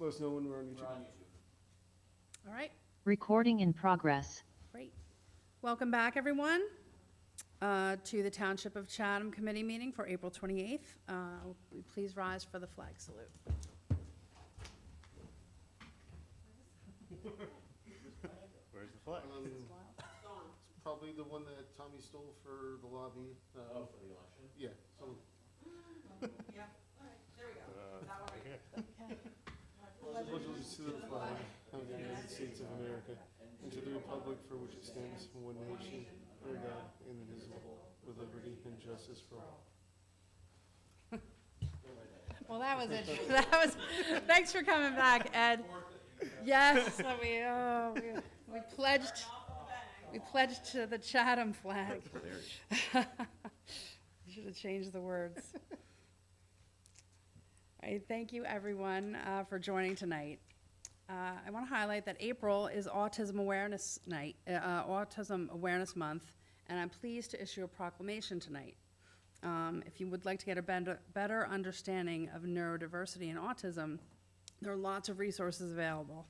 let us know when we're on YouTube. All right, Recording in progress. great. Welcome back, everyone, to the Township of Chatham Committee meeting for April 28th. Please rise for the flag salute. Where's the flag? It's probably the one that Tommy stole for the lobby. For the election? Yeah. So, Yeah, all right, there we go. That one right here. pledge allegiance to the flag of the United States of America and to the republic for which it stands, one nation, under God, indivisible, with liberty and justice for all. Well, that was it. That was, thanks for coming back, Ed. Yes, so we pledged to the Chatham flag. Should have changed the words. All right, thank you everyone for joining tonight. I want to highlight that April is Autism Awareness Night, Autism Awareness Month, and I'm pleased to issue a proclamation tonight. If you would like to get a better understanding of neurodiversity and autism, there are lots of resources available.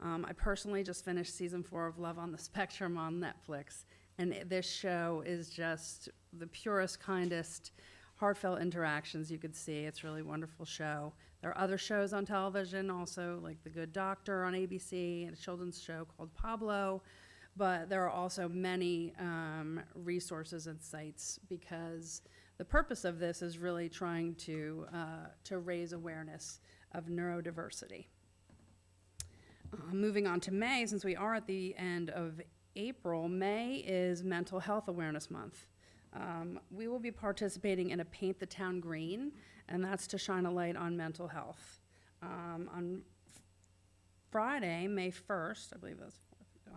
I personally just finished season 4 of Love on the Spectrum on Netflix, and this show is just the purest, kindest, heartfelt interactions you could see. It's a really wonderful show. There are other shows on television also, like The Good Doctor on ABC, and a children's show called Pablo, but there are also many resources and sites, because the purpose of this is really trying to raise awareness of neurodiversity. Moving on to May, since we are at the end of April, May is Mental Health Awareness Month. We will be participating in a Paint the Town Green, and that's to shine a light on mental health. On Friday, May 1st, I believe that's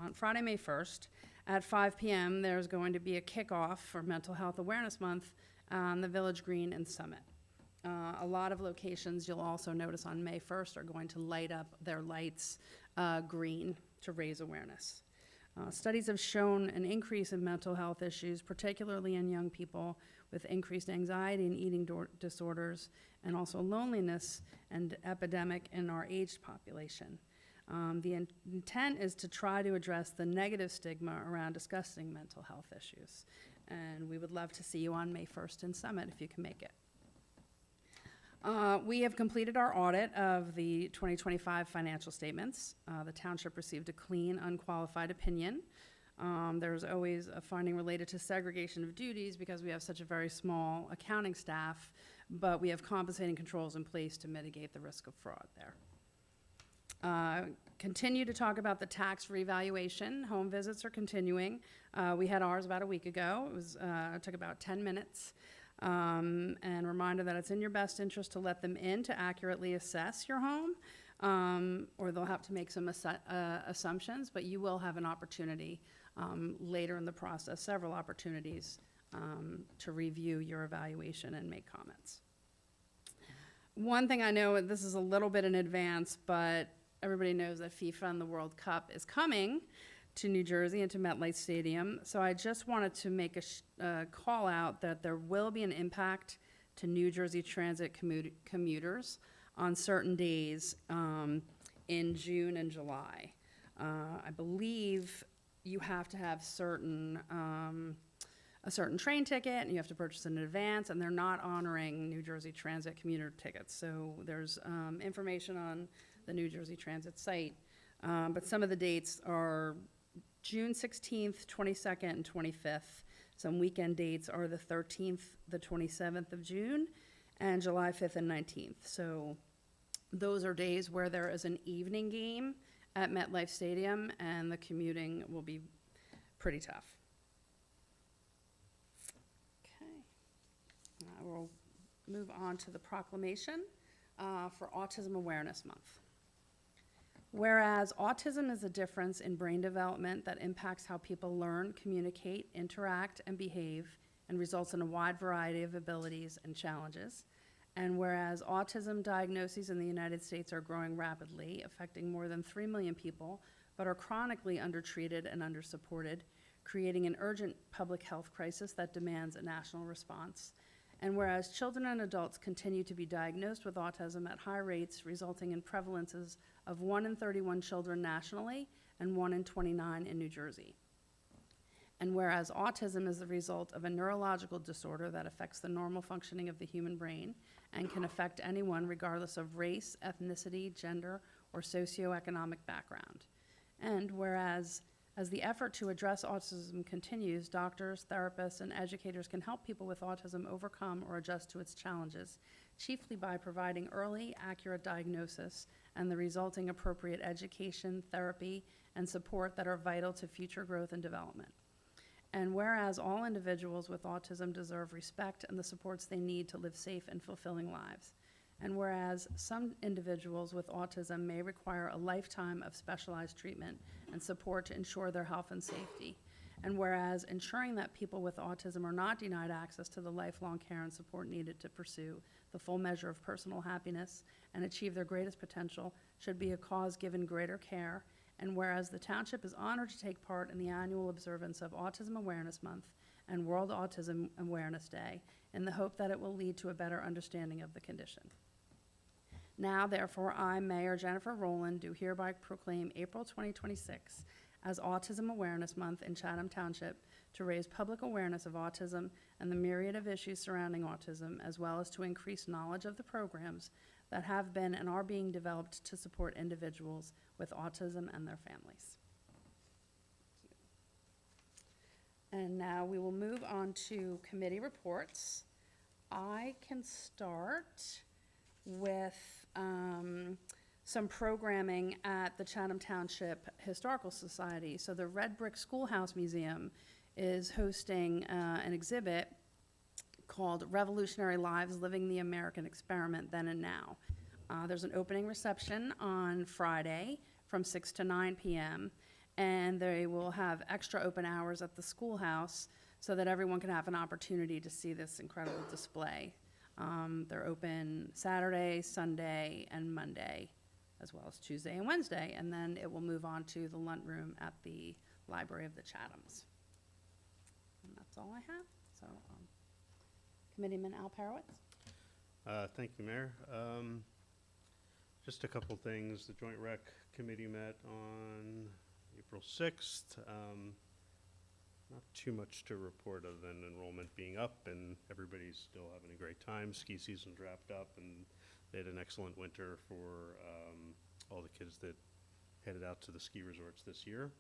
on Friday, May 1st, at 5 p.m., there's going to be a kickoff for Mental Health Awareness Month on the Village Green and Summit. A lot of locations you'll also notice on May 1st are going to light up their lights green to raise awareness. Studies have shown an increase in mental health issues, particularly in young people with increased anxiety and eating disorders, and also loneliness and epidemic in our aged population. The intent is to try to address the negative stigma around discussing mental health issues. And we would love to see you on May 1st in Summit if you can make it. We have completed our audit of the 2025 financial statements. The township received a clean, unqualified opinion. There's always a finding related to segregation of duties because we have such a very small accounting staff, but we have compensating controls in place to mitigate the risk of fraud there. Continue to talk about the tax revaluation. Home visits are continuing. We had ours about a week ago. It took about 10 minutes. And reminder that it's in your best interest to let them in to accurately assess your home, or they'll have to make some assumptions, but you will have an opportunity later in the process, several opportunities to review your evaluation and make comments. One thing I know, this is a little bit in advance, but everybody knows that FIFA and the World Cup is coming to New Jersey and to MetLife Stadium. So I just wanted to make a call out that there will be an impact to New Jersey Transit commuters on certain days in June and July. I believe you have to have a certain train ticket, and you have to purchase in advance, and they're not honoring New Jersey Transit commuter tickets. So there's information on the New Jersey Transit site, but some of the dates are June 16th, 22nd, and 25th. Some weekend dates are the 13th, the 27th of June, and July 5th and 19th. So those are days where there is an evening game at MetLife Stadium, and the commuting will be pretty tough. Okay. We'll move on to the proclamation for Autism Awareness Month. Whereas autism is a difference in brain development that impacts how people learn, communicate, interact, and behave, and results in a wide variety of abilities and challenges. And whereas autism diagnoses in the United States are growing rapidly, affecting more than 3 million people, but are chronically undertreated and undersupported, creating an urgent public health crisis that demands a national response. And whereas children and adults continue to be diagnosed with autism at high rates, resulting in prevalences of 1 in 31 children nationally and 1 in 29 in New Jersey. And whereas autism is the result of a neurological disorder that affects the normal functioning of the human brain and can affect anyone regardless of race, ethnicity, gender, or socioeconomic background. And whereas as the effort to address autism continues, doctors, therapists, and educators can help people with autism overcome or adjust to its challenges, chiefly by providing early, accurate diagnosis and the resulting appropriate education, therapy, and support that are vital to future growth and development. And whereas all individuals with autism deserve respect and the supports they need to live safe and fulfilling lives. And whereas some individuals with autism may require a lifetime of specialized treatment and support to ensure their health and safety. And whereas ensuring that people with autism are not denied access to the lifelong care and support needed to pursue the full measure of personal happiness and achieve their greatest potential should be a cause given greater care. And whereas the Township is honored to take part in the annual observance of Autism Awareness Month and World Autism Awareness Day in the hope that it will lead to a better understanding of the condition. Now, therefore, I, Mayor Jennifer Rowland, do hereby proclaim April 2026 as Autism Awareness Month in Chatham Township to raise public awareness of autism and the myriad of issues surrounding autism, as well as to increase knowledge of the programs that have been and are being developed to support individuals with autism and their families. And now we will move on to committee reports. I can start with some programming at the Chatham Township Historical Society. So the Red Brick Schoolhouse Museum is hosting an exhibit called Revolutionary Lives, Living the American Experiment Then and Now. There's an opening reception on Friday from 6 to 9 p.m. and they will have extra open hours at the schoolhouse so that everyone can have an opportunity to see this incredible display. They're open Saturday, Sunday, and Monday, as well as Tuesday and Wednesday, and then it will move on to the lunchroom at the Library of the Chathams. And that's all I have. So, Committeeman Al Parowitz. Thank you, Mayor. Just a couple things. The Joint Rec Committee met on April 6th. Not too much to report other than enrollment being up and everybody's still having a great time. Ski season's wrapped up and they had an excellent winter for all the kids that headed out to the ski resorts this year.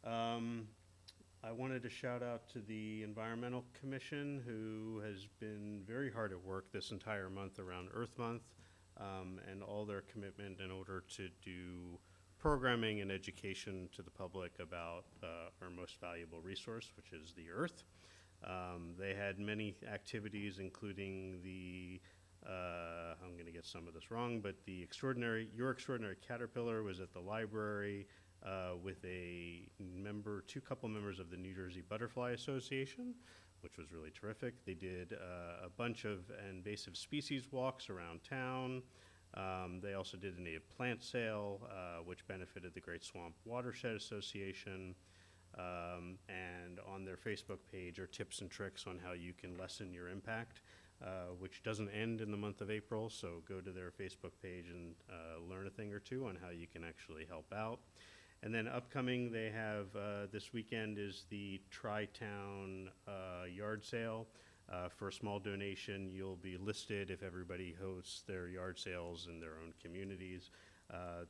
I wanted to shout out to the Environmental Commission, who has been very hard at work this entire month around Earth Month, and all their commitment in order to do programming and education to the public about our most valuable resource, which is the Earth. They had many activities, including the, I'm going to get some of this wrong, but the Your Extraordinary Caterpillar was at the library with two couple members of the New Jersey Butterfly Association, which was really terrific. They did a bunch of invasive species walks around town. They also did a native plant sale, which benefited the Great Swamp Watershed Association. And on their Facebook page are tips and tricks on how you can lessen your impact, which doesn't end in the month of April. So go to their Facebook page and learn a thing or two on how you can actually help out. And then upcoming, they have this weekend is the Tri-Town yard sale. For a small donation, you'll be listed if everybody hosts their yard sales in their own communities.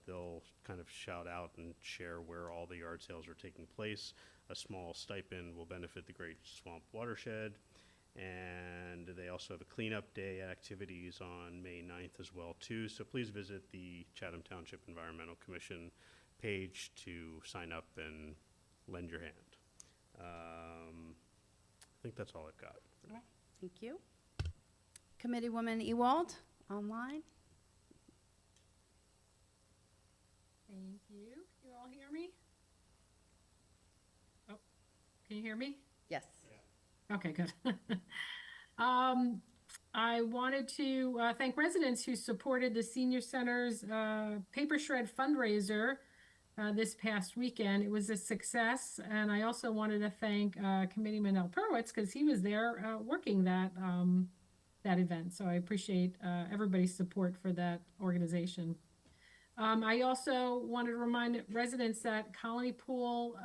They'll kind of shout out and share where all the yard sales are taking place. A small stipend will benefit the Great Swamp Watershed. And they also have a cleanup day activities on May 9th as well, too. So please visit the Chatham Township Environmental Commission page to sign up and lend your hand. I think that's all I've got. All right, thank you. Committeewoman Ewald, online. Thank you. Can you all hear me? Oh, can you hear me? Yes. Okay, good. I wanted to thank residents who supported the Senior Center's Paper Shred fundraiser this past weekend. It was a success, and I also wanted to thank Committeeman Al Perwitz because he was there working that that event. So I appreciate everybody's support for that organization. I also wanted to remind residents that Colony Pool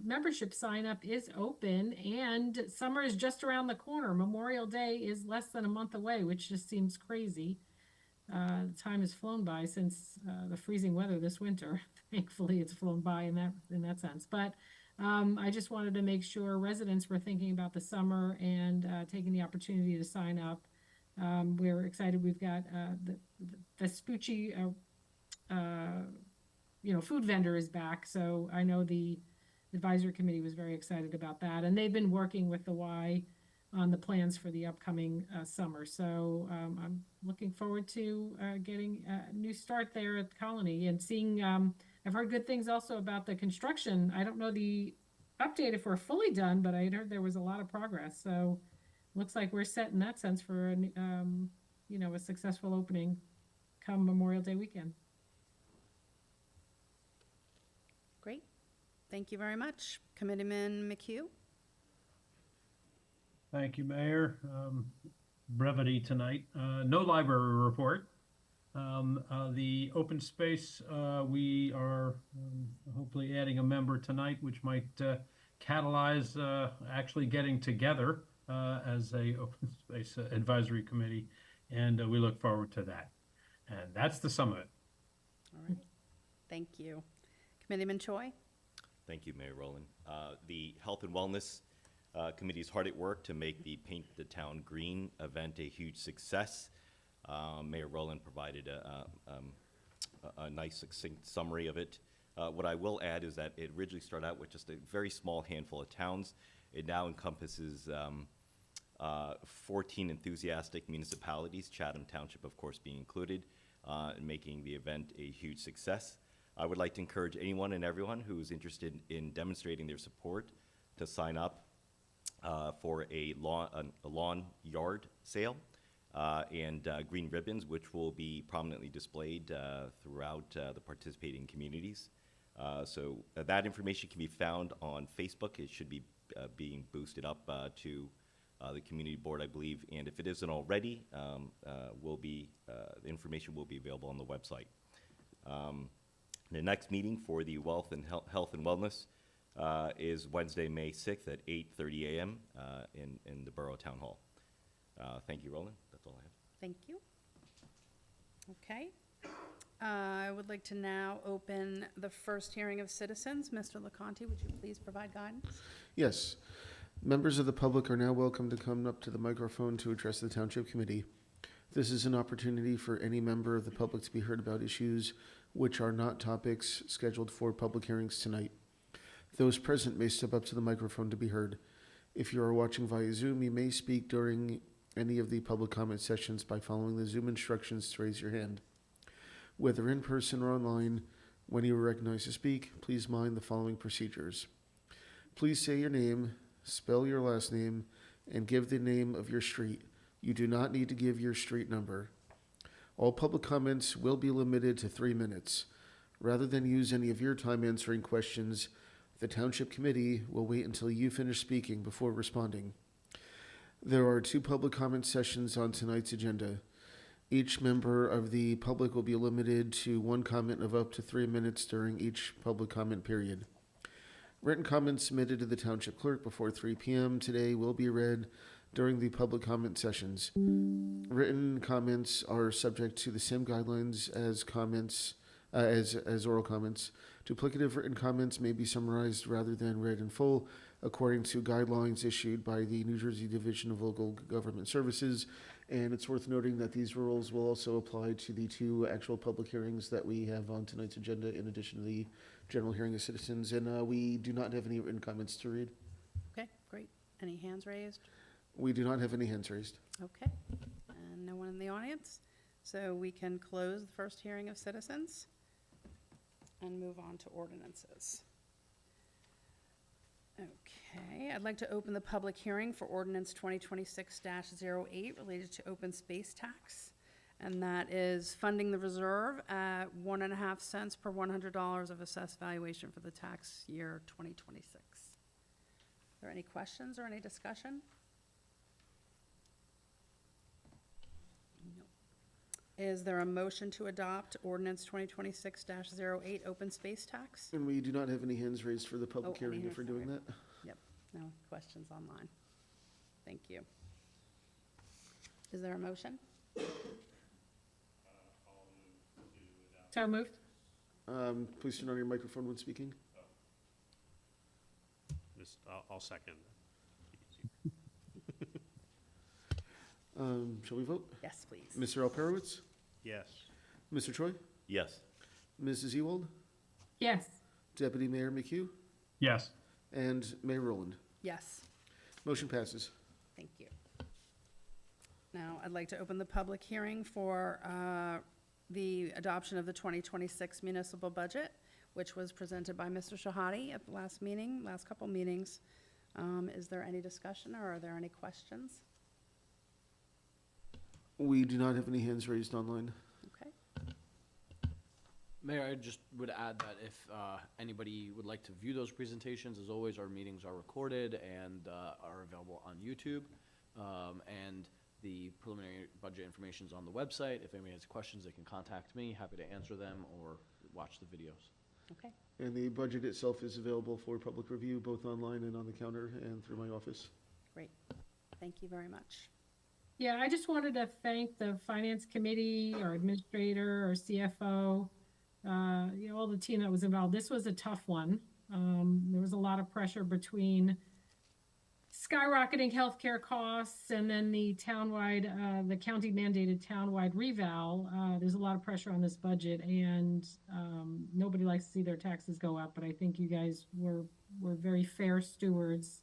membership sign up is open, and summer is just around the corner. Memorial Day is less than a month away, which just seems crazy. Time has flown by since the freezing weather this winter. Thankfully, it's flown by in that sense. But I just wanted to make sure residents were thinking about the summer and taking the opportunity to sign up. We're excited. We've got the Vespucci food vendor is back. So I know the advisory committee was very excited about that. And they've been working with the Y on the plans for the upcoming summer. So I'm looking forward to getting a new start there at the Colony and seeing, I've heard good things also about the construction. I don't know the update if we're fully done, but I heard there was a lot of progress. So looks like we're set in that sense for a successful opening come Memorial Day weekend. Great. Thank you very much. Committeeman McHugh? Thank you, Mayor. Brevity tonight. No library report. The open space, we are hopefully adding a member tonight, which might catalyze actually getting together as a open space advisory committee, and we look forward to that. And that's the sum of it. All right. Thank you. Committeeman Choi? Thank you, Mayor Rowland. The Health and Wellness Committee is hard at work to make the Paint the Town Green event a huge success. Mayor Rowland provided a nice, succinct summary of it. What I will add is that it originally started out with just a very small handful of towns. It now encompasses 14 enthusiastic municipalities, Chatham Township, of course, being included, making the event a huge success. I would like to encourage anyone and everyone who is interested in demonstrating their support to sign up for a lawn yard sale and green ribbons, which will be prominently displayed throughout the participating communities. So that information can be found on Facebook. It should be being boosted up to the community board, I believe, and if it isn't already, the information will be available on the website. The next meeting for the Health and Wellness is Wednesday, May 6th at 8:30 a.m. In the Borough Town Hall. Thank you, Roland. That's all I have. Thank you. Okay. I would like to now open the first hearing of citizens. Mr. LeConte, would you please provide guidance? Yes. Members of the public are now welcome to come up to the microphone to address the Township Committee. This is an opportunity for any member of the public to be heard about issues which are not topics scheduled for public hearings tonight. Those present may step up to the microphone to be heard. If you are watching via Zoom, you may speak during any of the public comment sessions by following the Zoom instructions to raise your hand. Whether in person or online, when you are recognized to speak, please mind the following procedures. Please say your name, spell your last name, and give the name of your street. You do not need to give your street number. All public comments will be limited to 3 minutes. Rather than use any of your time answering questions, the Township Committee will wait until you finish speaking before responding. There are 2 public comment sessions on tonight's agenda. Each member of the public will be limited to 1 comment of up to 3 minutes during each public comment period. Written comments submitted to the Township Clerk before 3 p.m. today will be read during the public comment sessions. Written comments are subject to the same guidelines as comments as oral comments. Duplicative written comments may be summarized rather than read in full, according to guidelines issued by the New Jersey Division of Local Government Services. And it's worth noting that these rules will also apply to the 2 actual public hearings that we have on tonight's agenda, in addition to the general hearing of citizens. And we do not have any written comments to read. Okay, great. Any hands raised? We do not have any hands raised. Okay. And no one in the audience? So we can close the first hearing of citizens and move on to ordinances. Okay, I'd like to open the public hearing for ordinance 2026-08 related to open space tax. And that is funding the reserve at 1.5 cents per $100 of assessed valuation for the tax year 2026. Are there any questions or any discussion? Is there a motion to adopt ordinance 2026-08, open space tax? And we do not have any hands raised for the public Oh, any hearing if we're hands, doing sorry. that. Yep, no questions online. Thank you. Is there a motion? So moved. Please turn on your microphone when speaking. I'll second. Shall we vote? Yes, please. Mr. Alperowitz? Yes. Mr. Choi? Yes. Mrs. Ewald? Yes. Deputy Mayor McHugh? Yes. And Mayor Rowland? Yes, Motion passes. thank you. Now, I'd like to open the public hearing for the adoption of the 2026 municipal budget, which was presented by Mr. Shahadi at the last meeting, last couple meetings. Is there any discussion or are there any questions? We do not have any hands raised online. Okay, Mayor, I just would add that if anybody would like to view those presentations, as always, our meetings are recorded and are available on YouTube. And the preliminary budget information is on the website. If anybody has questions, they can contact me. Happy to answer them or watch the videos. okay, And the budget itself is available for public review, both online and on the counter and through my office. great. Thank you very much. Yeah, I just wanted to thank the finance committee, our administrator, our CFO, all the team that was involved. This was a tough one. There was a lot of pressure between skyrocketing healthcare costs and then the townwide, the county mandated townwide reval. There's a lot of pressure on this budget, and nobody likes to see their taxes go up. But I think you guys were very fair stewards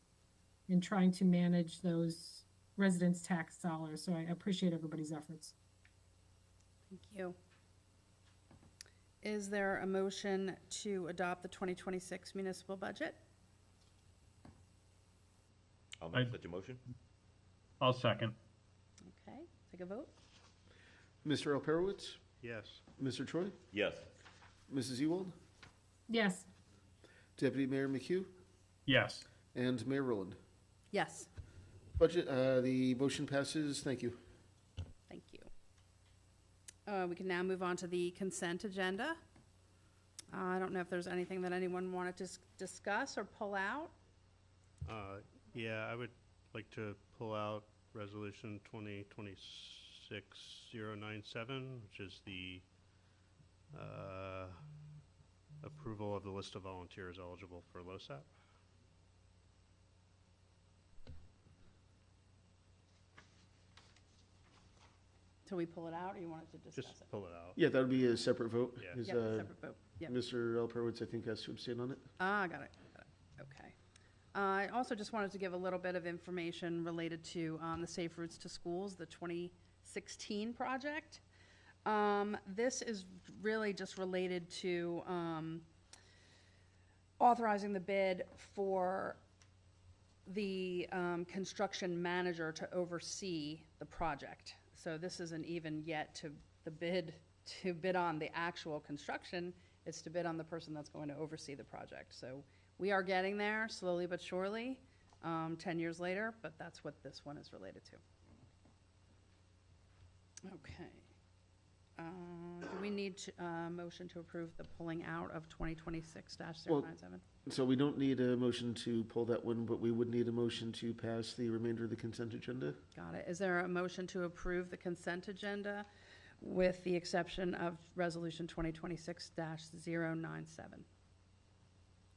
in trying to manage those residents' tax dollars. So I appreciate everybody's efforts. Thank you. Is there a motion to adopt the 2026 municipal budget? I'll I- make such a motion. I'll second. Okay, take a vote. Mr. Alperowitz? Yes. Mr. Choi? Yes. Mrs. Ewald? Yes. Deputy Mayor McHugh? Yes. And Mayor Rowland? Yes, Budget, the motion passes. Thank you. thank you. We can now move on to the consent agenda. I don't know if there's anything that anyone wanted to discuss or pull out. Yeah, I would like to pull out Resolution 2026-097, which is the approval of the list of volunteers eligible for LoSAP. Till we pull it out, or you wanted to discuss Just it? pull it out. Yeah, that would be a separate vote. Yeah. Is, Yep, separate vote, yep. Mr. Alperowitz, I think, has to abstain on it. Got it, okay. I also just wanted to give a little bit of information related to the Safe Routes to Schools, the 2016 project. This is really just related to authorizing the bid for the construction manager to oversee the project. So this isn't even yet to bid on the actual construction, it's to bid on the person that's going to oversee the project. So we are getting there slowly but surely, 10 years later, but that's what this one is related to. Okay. Do we need a motion to approve the pulling out of 2026-097? So we don't need a motion to pull that one, but we would need a motion to pass the remainder of the consent agenda. Got it. Is there a motion to approve the consent agenda with the exception of Resolution 2026-097?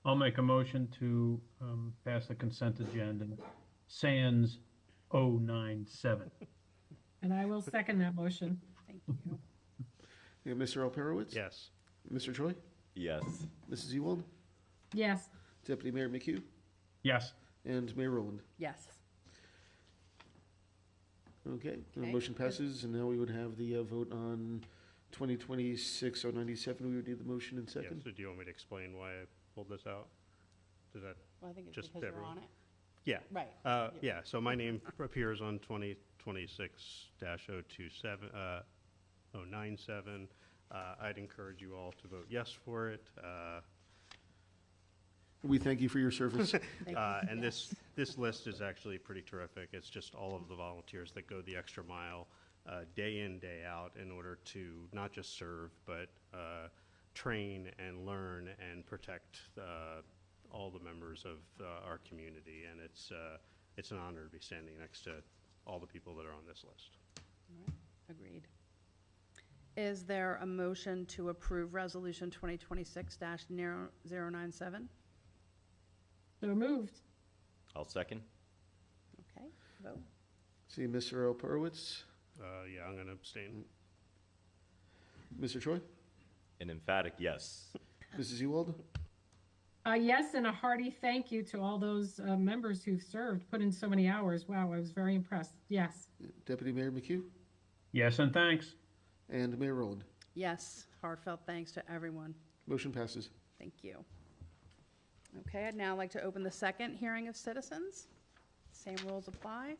I'll make a motion to pass the consent agenda, sans 097. And I will second that motion. Thank you. Yeah, Mr. Alperowitz? Yes. Mr. Choi? Yes. Mrs. Ewald? Yes. Deputy Mayor McHugh? Yes. And Mayor Rowland? Yes. Okay, the Okay. motion passes, and now we would have the vote on 2026-097. We would need the motion in Yeah, second. so do you want me to explain why I pulled this out? Does that, Well, I think it's Just because you're everyone. on it. yeah. Right. Yeah, so my name appears on 2026-097. I'd encourage you all to vote yes for it. We thank you for your service. Thank you. And this list is actually pretty terrific. It's just all of the volunteers that go the extra mile day in, day out in order to not just serve, but train and learn and protect all the members of our community. And it's an honor to be standing next to all the people that are on this list. All right, agreed. Is there a motion to approve Resolution 2026-097? So moved. I'll second. Okay, vote. See Mr. Alperowitz, Yeah, I'm going to abstain. Mr. Choi, An emphatic yes. Mrs. Ewald, Yes, and a hearty thank you to all those members who've served, put in so many hours. Wow, I was very impressed. Yes. Deputy Mayor McHugh, Yes, and thanks. and Mayor Rowland. Yes, heartfelt thanks to everyone. Motion passes. Thank you. Okay, I'd now like to open the second hearing of citizens. Same rules apply.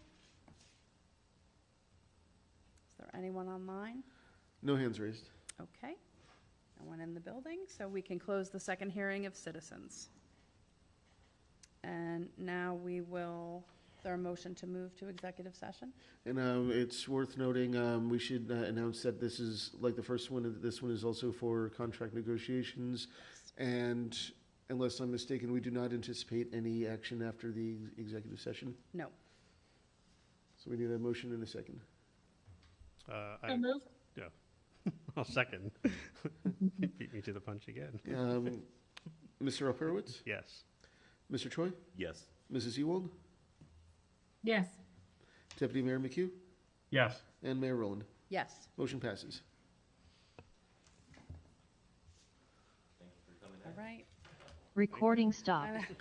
Is there anyone online? No hands raised. Okay. No one in the building, so we can close the second hearing of citizens. And now we will, is there a motion to move to executive session? And it's worth noting, we should announce that this is like the first one. This one is also for contract negotiations. And unless I'm mistaken, we do not anticipate any action after the executive session. No. So we need a motion in a second. So moved. Yeah, I'll second. Beat me to the punch again. Mr. Alperowitz, Yes. Mr. Choi, Yes. Mrs. Ewald, Yes. Deputy Mayor McHugh, Yes. and Mayor Rowland. Yes. Motion passes. All right. Recording stopped.